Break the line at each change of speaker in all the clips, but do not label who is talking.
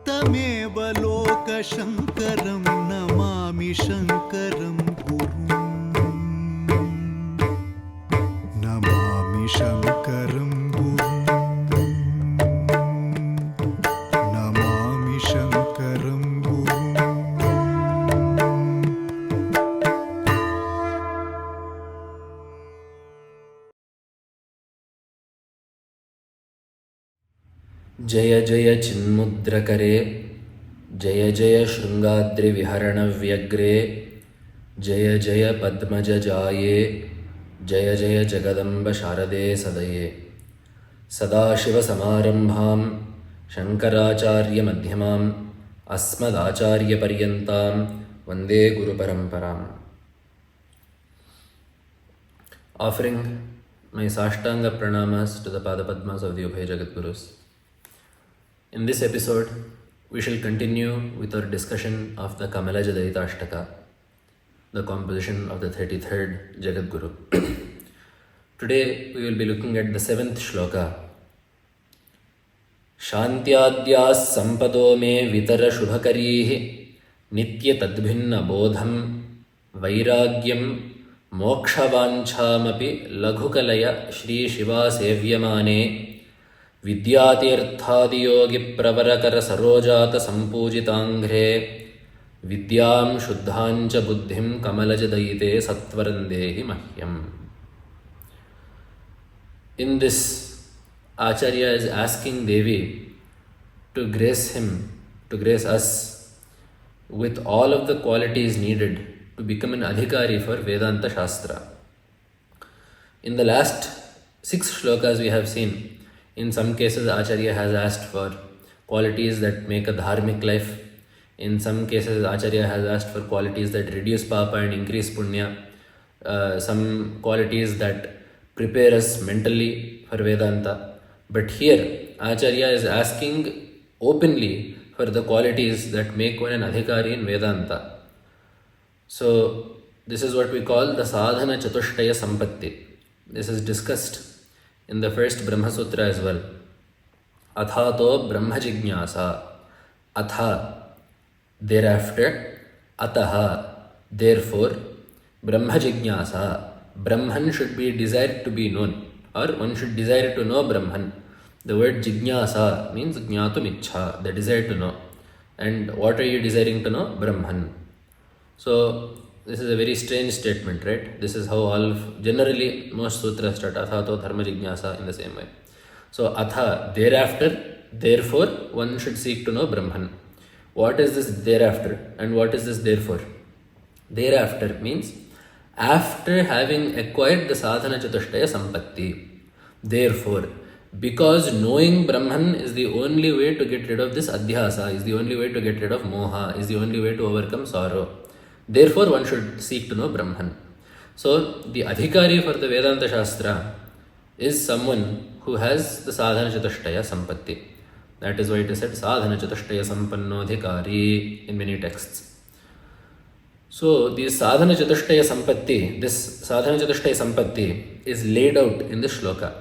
तमेव लोकशङ्करं नमामि शङ्करं गुरुं नमामि शङ्करं गुरुं नमामि शङ्करं गुरुं.
जय जय चिन्मुद्रकरे जय जय शृङ्गाद्रिविहरणव्यग्रे जय जय पद्मजजाये जय जय जगदम्ब शारदे सदये सदाशिवसमारम्भां शङ्कराचार्यमध्यमाम् अस्मदाचार्यपर्यन्तां वन्दे गुरुपरम्पराम्. Offering my Sashtanga Pranamas to the Padapadmas of the Ubhay Jagadgurus. In this episode, we shall continue with our discussion of the Kamalajadayitashtaka, the composition of the 33rd Jagadguru. Today, we will be looking at the 7th Sloka. Shantyadhyas sampado me vitara shubhakarihi nitya tadbhinna bodham vairagyam mokshavanchamapi laghukalaya Shri Shiva sevyamane Vidya Teertha Mahaswami sarojata sampujitangre Vidyam shuddhancha buddhim Kamalajadayite satvarandehi mahyam. In this, Acharya is asking Devi to grace us with all of the qualities needed to become an Adhikari for Vedanta Sastra. In the last 6 shlokas we have seen, in some cases Acharya has asked for qualities that make a dharmic life. In some cases Acharya has asked for qualities that reduce papa and increase punya. Some qualities that prepare us mentally for Vedanta. But here Acharya is asking openly for the qualities that make one an Adhikari in Vedanta. So this is what we call the Sadhana Chatushtaya Sampatti. This is discussed in the first Brahma Sutra as well. Athato Brahma Jignasa. Atha, thereafter. Ataha, therefore. Brahma Jignasa. Brahman should be desired to be known, or one should desire to know Brahman. The word Jignasa means Jnatum Ichha, the desire to know. And what are you desiring to know? Brahman. So this is a very strange statement, right? This is how generally most sutras start, athato dharma jignasa, in the same way. So atha, thereafter, therefore, one should seek to know Brahman. What is this thereafter and what is this therefore? Thereafter means after having acquired the sadhana chatushtaya sampatti. Therefore, because knowing Brahman is the only way to get rid of this adhyasa, is the only way to get rid of moha, is the only way to overcome sorrow. Therefore, one should seek to know Brahman. So, the Adhikari for the Vedanta Shastra is someone who has the Sadhana Chatushtaya Sampatti. That is why it is said Sadhana Chatushtaya Sampanno Adhikari in many texts. So, this Sadhana Chatushtaya Sampatti is laid out in this shloka.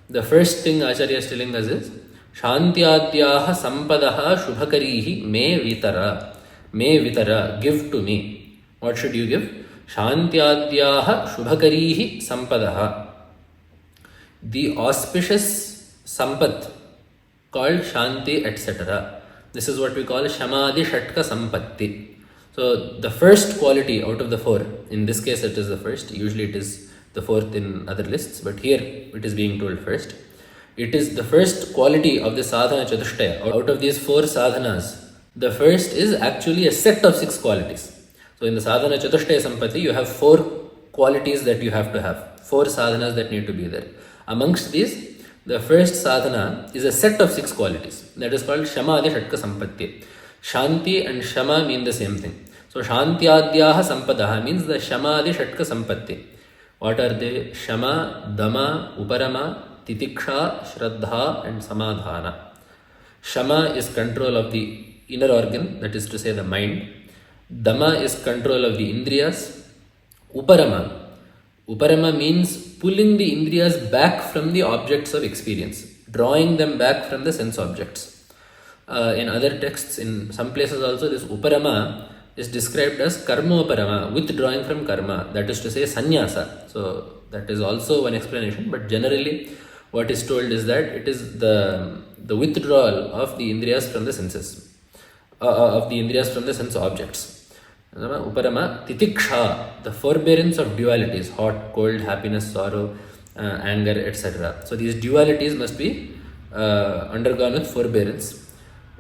The first thing Acharya is telling us is Shantyadhyaha Sampadaha Shubhakarihi Me Vitara. Me Vitara, give to me. What should you give? Shantyadhyaha Shubhakarihi Sampadaha. The auspicious Sampat called Shanti, etc. This is what we call Shamadhi Shatka Sampatti. So the first quality out of the 4, in this case it is the first, usually it is the 4th in other lists, but here it is being told first. It is the first quality of the sadhana chatushtaya. Out of these 4 sadhanas, the first is actually a set of 6 qualities. So in the sadhana chatushtaya sampatti, you have 4 qualities that you have to have, 4 sadhanas that need to be there. Amongst these, the first sadhana is a set of 6 qualities. That is called Shamadhi Shatka Sampatti. Shanti and Shama mean the same thing. So Shantyadhyaha Sampadaha means the Shamadhi Shatka Sampatti. What are they? Shama, Dama, Uparama, Titiksha, Shraddha and Samadhana. Shama is control of the inner organ, that is to say the mind. Dama is control of the Indriyas. Uparama means pulling the Indriyas back from the objects of experience, drawing them back from the sense objects. In other texts, in some places also, this uparama is described as karmoparama, withdrawing from karma, that is to say sannyasa. So that is also one explanation, but generally what is told is that it is the withdrawal of the indriyas from the senses, of the indriyas from the sense objects. Uparama titiksha, the forbearance of dualities, hot, cold, happiness, sorrow, anger, etc. So these dualities must be undergone with forbearance.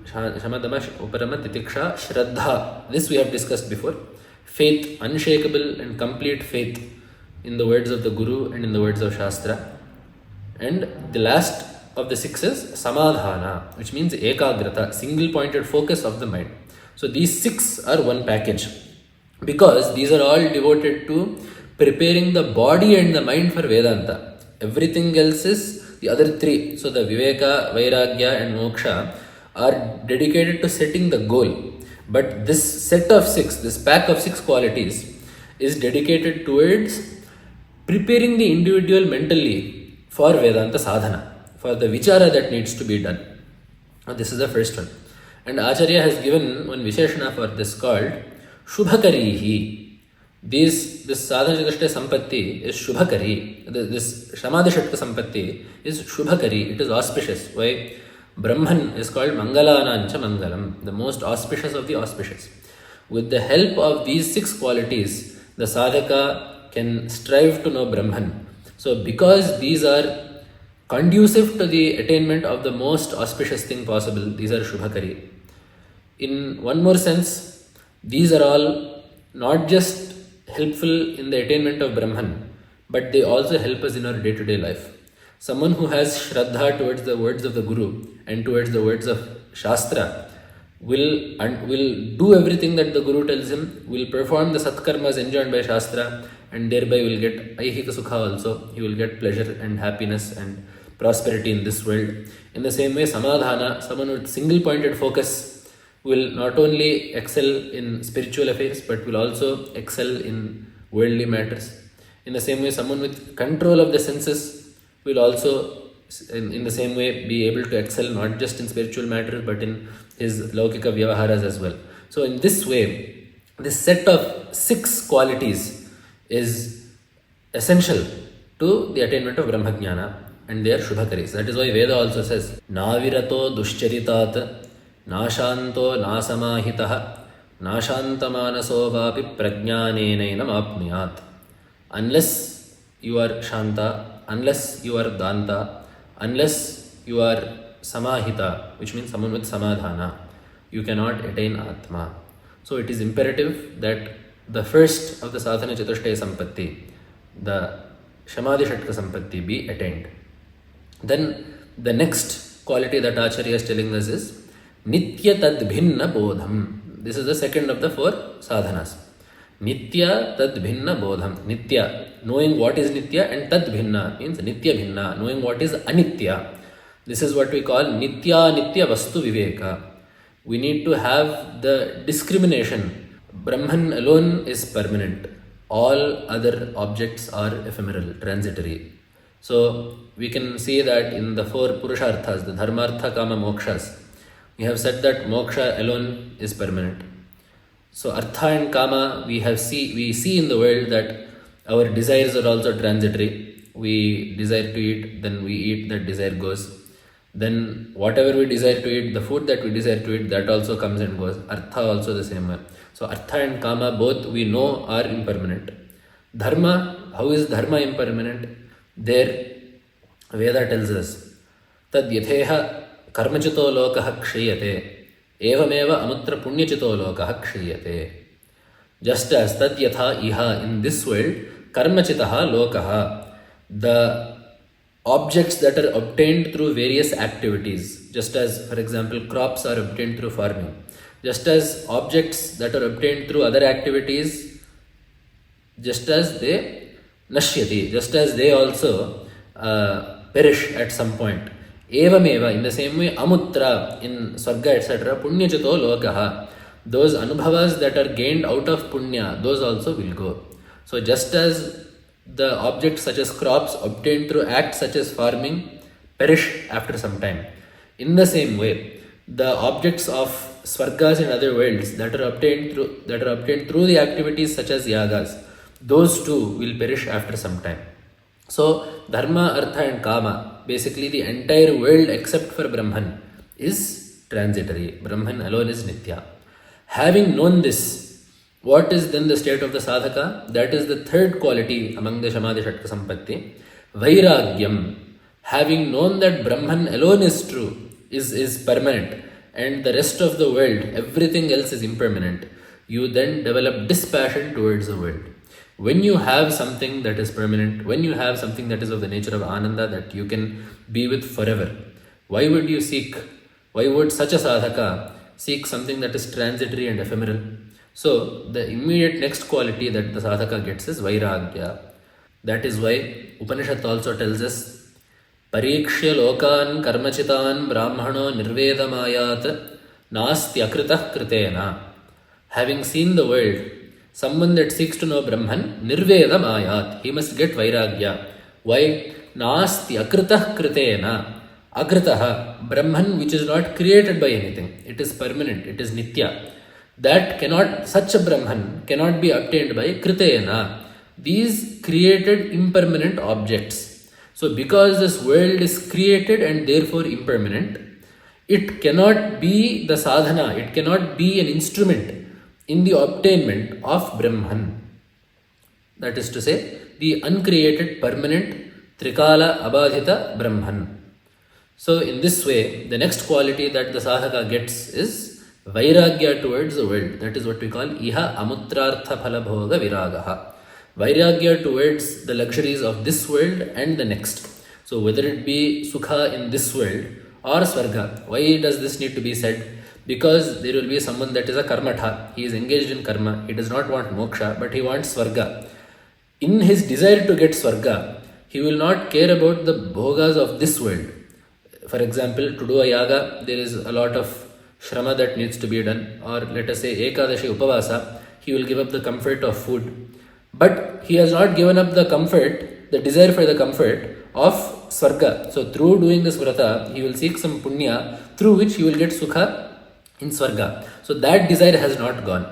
Shamadama, Uparama, Titiksha, Shraddha. This we have discussed before. Faith, unshakable and complete faith in the words of the Guru and in the words of Shastra. And the last of the 6 is Samadhana, which means Ekagrata, single pointed focus of the mind. So these 6 are one package, because these are all devoted to preparing the body and the mind for Vedanta. Everything else is the other 3. So the Viveka, Vairagya and Moksha are dedicated to setting the goal. But this set of 6, this pack of 6 qualities is dedicated towards preparing the individual mentally for Vedanta Sadhana, for the vichara that needs to be done. Now, this is the first one. And Acharya has given one Visheshana for this called Shubhakarihi. This Sadhana Chatushtaya Sampatti is Shubhakari. This Samadhi Shatka Sampatti is Shubhakari. It is auspicious. Why? Brahman is called Mangalanancha Mangalam, the most auspicious of the auspicious. With the help of these 6 qualities, the sadhaka can strive to know Brahman. So because these are conducive to the attainment of the most auspicious thing possible, these are Shubhakari. In one more sense, these are all not just helpful in the attainment of Brahman, but they also help us in our day-to-day life. Someone who has Shraddha towards the words of the Guru and towards the words of Shastra will do everything that the Guru tells him, will perform the Satkarmas enjoined by Shastra, and thereby will get Aihika Sukha also. He will get pleasure and happiness and prosperity in this world. In the same way, Samadhana, someone with single-pointed focus, will not only excel in spiritual affairs, but will also excel in worldly matters. In the same way, someone with control of the senses will also, in the same way, be able to excel not just in spiritual matters, but in his Laukika Vyavaharas as well. So in this way, this set of 6 qualities is essential to the attainment of Brahmajnana, and they are Shubhakaris. That is why Veda also says, Navirato dushcharitat Nashanto nasamahitah Nashantamaanaso vapi prajnanenainam apnuyat. Unless you are Shanta, unless you are Danta, unless you are Samahita, which means someone with Samadhana, you cannot attain Atma. So it is imperative that the first of the Sadhana Chatushtaya Sampatti, the Samadhi Shatka Sampatti, be attained. Then the next quality that Acharya is telling us is Nitya Tad Bhinna Bodham. This is the second of the 4 sadhanas. Nitya Tad Bhinna Bodham. Nitya, knowing what is Nitya, and Tad Bhinna means Nitya Bhinna, knowing what is Anitya. This is what we call Nitya Nitya Vastu Viveka. We need to have the discrimination. Brahman alone is permanent. All other objects are ephemeral, transitory. So we can see that in the 4 Purusharthas, the Dharmartha, Kama, Mokshas, we have said that Moksha alone is permanent. So Artha and Kama, we see in the world that our desires are also transitory. We desire to eat, then we eat, that desire goes. Then whatever we desire to eat, the food that we desire to eat, that also comes and goes. Artha also the same way. So Artha and Kama both we know are impermanent. Dharma, how is Dharma impermanent? There Veda tells us, Tad yatheha karmachito lokaha kshiyate evameva amutra punyachito lokaha kshiyate. Just as tad yatha iha, in this world, karmachitaha lokaha, the objects that are obtained through various activities, just as, for example, crops are obtained through farming, just as objects that are obtained through other activities, just as they nashyati, just as they also perish at some point. Evameva, in the same way, amutra, in Swarga, etc., punyachito lokaha, those anubhavas that are gained out of punya, those also will go. So just as the objects such as crops obtained through acts such as farming perish after some time, in the same way, the objects of swargas and other worlds that are obtained through the activities such as yagas, those too will perish after some time. So dharma, artha and kama, basically the entire world except for Brahman is transitory. Brahman alone is nitya. Having known this, what is then the state of the sadhaka? That is the third quality among the Samadhi Shatka Sampatti. Vairagyam. Having known that Brahman alone is true, is permanent, and the rest of the world, everything else is impermanent, you then develop dispassion towards the world. When you have something that is permanent, when you have something that is of the nature of ananda that you can be with forever, why would such a sadhaka seek something that is transitory and ephemeral? So the immediate next quality that the sadhaka gets is vairagya. That is why Upanishad also tells us, Parikshya lokan karmachitan brahmano nirvedamayat nastyakritah kritena. Having seen the world, someone that seeks to know Brahman, nirvedamayat, he must get vairagya. Why? Nastyakritah kritena. Akritaha, Brahman which is not created by anything. It is permanent, it is nitya. Such a Brahman cannot be obtained by kritena. These created impermanent objects. So because this world is created and therefore impermanent, it cannot be the sadhana, it cannot be an instrument in the obtainment of Brahman. That is to say, the uncreated, permanent, trikala, abadhita Brahman. So in this way, the next quality that the sadhaka gets is vairagya towards the world. That is what we call iha amutrartha phalabhoga viragaha. Vairagya towards the luxuries of this world and the next. So whether it be sukha in this world or swarga. Why does this need to be said? Because there will be someone that is a karmatha. He is engaged in karma. He does not want moksha, but he wants swarga. In his desire to get swarga, he will not care about the bhogas of this world. For example, to do a yaga, there is a lot of shrama that needs to be done. Or let us say Ekadashi Upavasa, he will give up the comfort of food. But he has not given up the comfort, the desire for the comfort of swarga. So through doing this vrata, he will seek some punya through which he will get sukha in swarga. So that desire has not gone.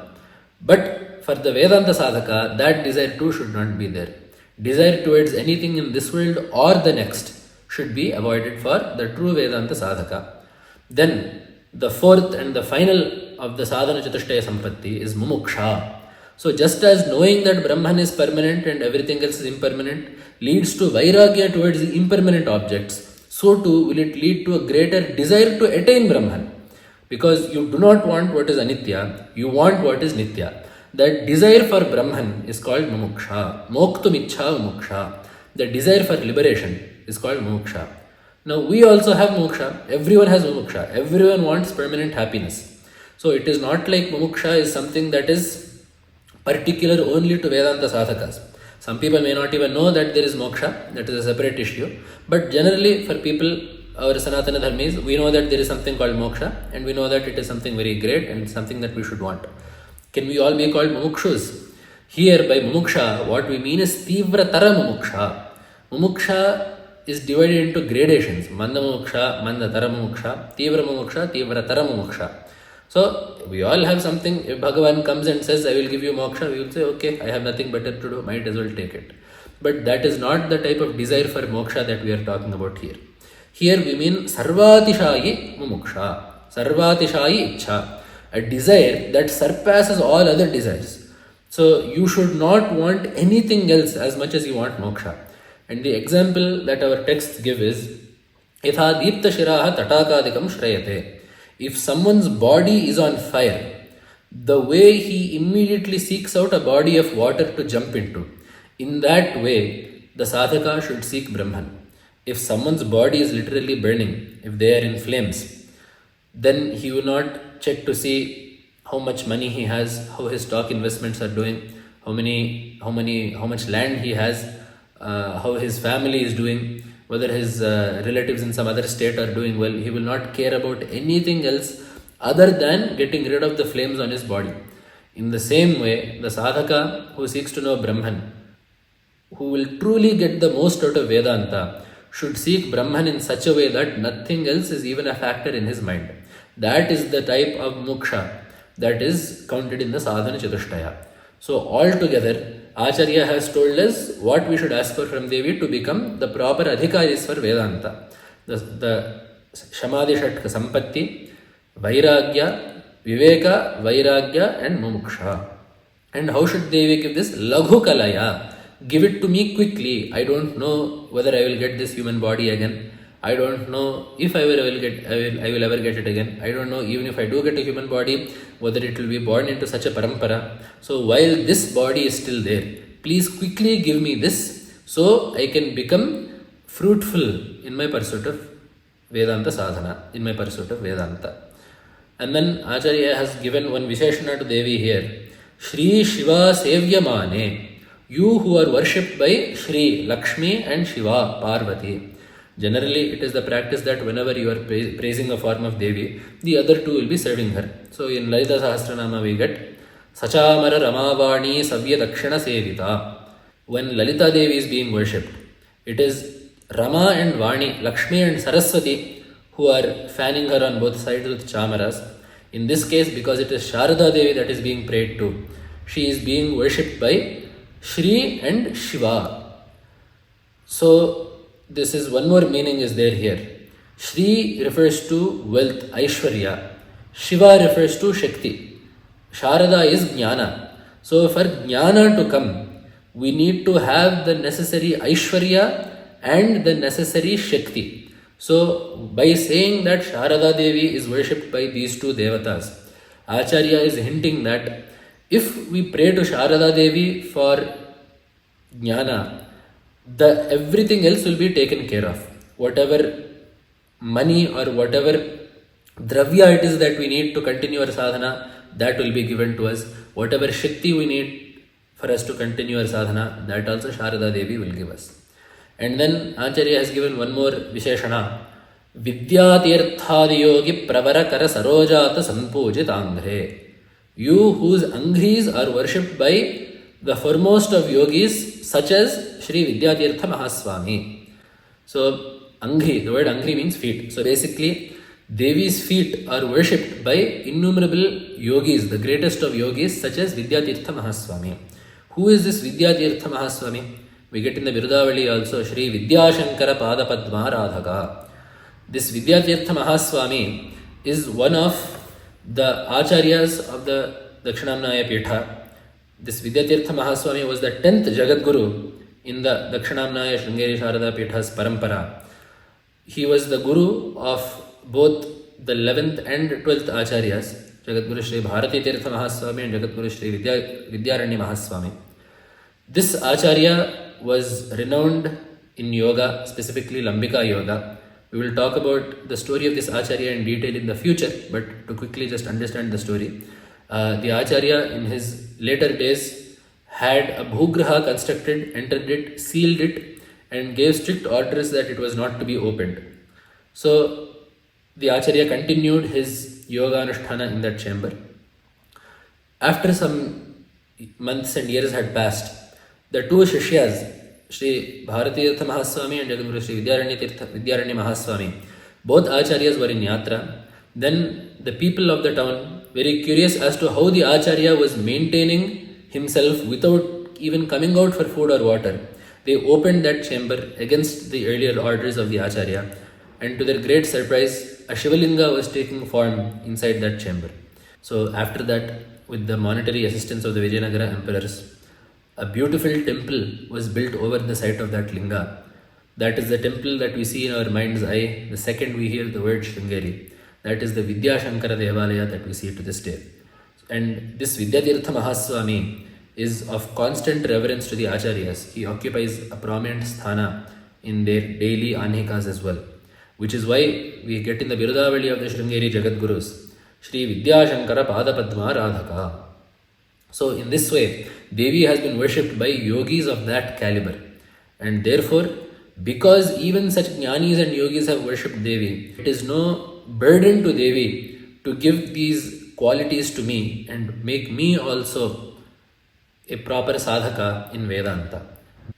But for the Vedanta sadhaka, that desire too should not be there. Desire towards anything in this world or the next should be avoided for the true Vedanta sadhaka. Then the fourth and the final of the sadhana chatushtaya sampatti is mumuksha. So just as knowing that Brahman is permanent and everything else is impermanent leads to vairagya towards the impermanent objects, so too will it lead to a greater desire to attain Brahman. Because you do not want what is anitya, you want what is nitya. That desire for Brahman is called mumuksha. Moktum ichha mumuksha. The desire for liberation is called moksha. Now we also have moksha. Everyone has moksha. Everyone wants permanent happiness. So it is not like moksha is something that is particular only to Vedanta sadhakas. Some people may not even know that there is moksha, that is a separate issue. But generally for people, our Sanatana Dharmis, we know that there is something called moksha and we know that it is something very great and something that we should want. Can we all be called mumukshus? Here by mumuksha, what we mean is tivratara mumuksha. Mumuksha is divided into gradations. Manda mumuksha, mandatara mumuksha, tivra mumuksha, tivratara mumuksha. So we all have something. If Bhagavan comes and says, I will give you moksha, we will say, okay, I have nothing better to do, might as well take it. But that is not the type of desire for moksha that we are talking about here. Here we mean sarvatishayi mumuksha, sarvatishayi ichha, a desire that surpasses all other desires. So you should not want anything else as much as you want moksha. And the example that our texts give is, Yatha deepta shiraha tatakadikam shrayate. If someone's body is on fire, the way he immediately seeks out a body of water to jump into, in that way, the sadhaka should seek Brahman. If someone's body is literally burning, if they are in flames, then he will not check to see how much money he has, how his stock investments are doing, how much land he has, how his family is doing, whether his relatives in some other state are doing well. He will not care about anything else other than getting rid of the flames on his body. In the same way, the sadhaka who seeks to know Brahman, who will truly get the most out of Vedanta, should seek Brahman in such a way that nothing else is even a factor in his mind. That is the type of moksha that is counted in the sadhana chatushtaya. So altogether, Acharya has told us what we should ask for from Devi to become the proper adhikaris for Vedanta. The Shamadhi Shatka Sampatti, Vairagya, Viveka, Vairagya and Mumuksha. And how should Devi give this? Laghu Kalaya. Give it to me quickly. I don't know whether I will get this human body again. I don't know if I will ever get it again. I don't know even if I do get a human body, whether it will be born into such a parampara. So while this body is still there, please quickly give me this so I can become fruitful in my pursuit of Vedanta Sadhana, in my pursuit of Vedanta. And then Acharya has given one Visheshana to Devi here. Shri Shiva Sevyamane. You who are worshipped by Shri, Lakshmi and Shiva, Parvati. Generally, it is the practice that whenever you are praising a form of Devi, the other two will be serving her. So in Lalita Sahasranama we get Sachamara Ramavani Savya Dakshana Sevita. When Lalita Devi is being worshipped, it is Rama and Vani, Lakshmi and Saraswati who are fanning her on both sides with chamaras. In this case, because it is Sharada Devi that is being prayed to, she is being worshipped by Shri and Shiva. So this is one more meaning is there here. Shri refers to wealth, Aishwarya. Shiva refers to Shakti. Sharada is Jnana. So for Jnana to come, we need to have the necessary Aishwarya and the necessary Shakti. So by saying that Sharada Devi is worshipped by these two devatas, Acharya is hinting that if we pray to Sharada Devi for Jnana, everything else will be taken care of. Whatever money or whatever dravya it is that we need to continue our sadhana, that will be given to us. Whatever Shakti we need for us to continue our sadhana, that also Sharada Devi will give us. And then Acharya has given one more Visheshana. Vidya Teertha Yogi Pravara Kara Sarojata Sanpujit Angre. You whose Anghris are worshipped by the foremost of yogis such as Sri Vidya Teertha Mahaswami. So Angri, the word Angri means feet. So basically Devi's feet are worshipped by innumerable yogis, the greatest of yogis such as Vidya Teertha Mahaswami. Who is this Vidya Teertha Mahaswami? We get in the Virudavali also Sri Vidya Shankara Pada Padma Radhaka. This Vidya Teertha Mahaswami is one of the Acharyas of the Dakshinamnaya Peetha. This Vidya Teertha Mahaswami was the 10th Jagadguru in the Dakshinamnaya Sringeri Sharada Peetha's Parampara. He was the Guru of both the 11th and 12th Acharyas, Jagadguru Sri Bharati Teertha Mahaswami and Jagadguru Sri Vidyaranya Mahaswami. This Acharya was renowned in yoga, specifically Lambika Yoga. We will talk about the story of this Acharya in detail in the future, but to quickly just understand the story. The Acharya in his later days had a bhugraha constructed, entered it, sealed it, and gave strict orders that it was not to be opened. So the Acharya continued his yoga anusthana in that chamber. After some months and years had passed, the two Shishyas, Sri Bharati Teertha Mahaswami and Jagadguru Sri Vidyaranya Mahaswami, both Acharyas were in Yatra. Then the people of the town, very curious as to how the Acharya was maintaining himself without even coming out for food or water, they opened that chamber against the earlier orders of the Acharya, and to their great surprise, a Shivalinga was taking form inside that chamber. So after that, with the monetary assistance of the Vijayanagara emperors, a beautiful temple was built over the site of that linga. That is the temple that we see in our mind's eye the second we hear the word Sringeri. That is the Vidya Shankara Devalaya that we see to this day. And this Vidya Teertha Mahaswami is of constant reverence to the Acharyas. He occupies a prominent sthana in their daily Anikas as well. Which is why we get in the Virudavali of the Sringeri Jagadgurus, Sri Vidya Shankara Pada Padma Radhaka. So in this way, Devi has been worshipped by yogis of that caliber. And therefore, because even such jnanis and yogis have worshipped Devi, it is no burden to Devi to give these qualities to me and make me also a proper sadhaka in Vedanta.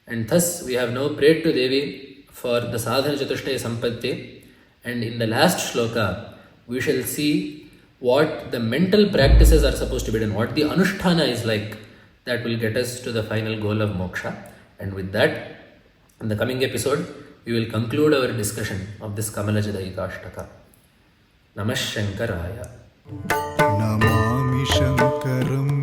And thus we have now prayed to Devi for the sadhana chatushtaya sampatti, and in the last shloka we shall see what the mental practices are supposed to be done, what the Anushtana is like, that will get us to the final goal of moksha. And with that, in the coming episode, we will conclude our discussion of this Kamalajadayitashtaka. Namah Shankaraya.
Namami Shankaram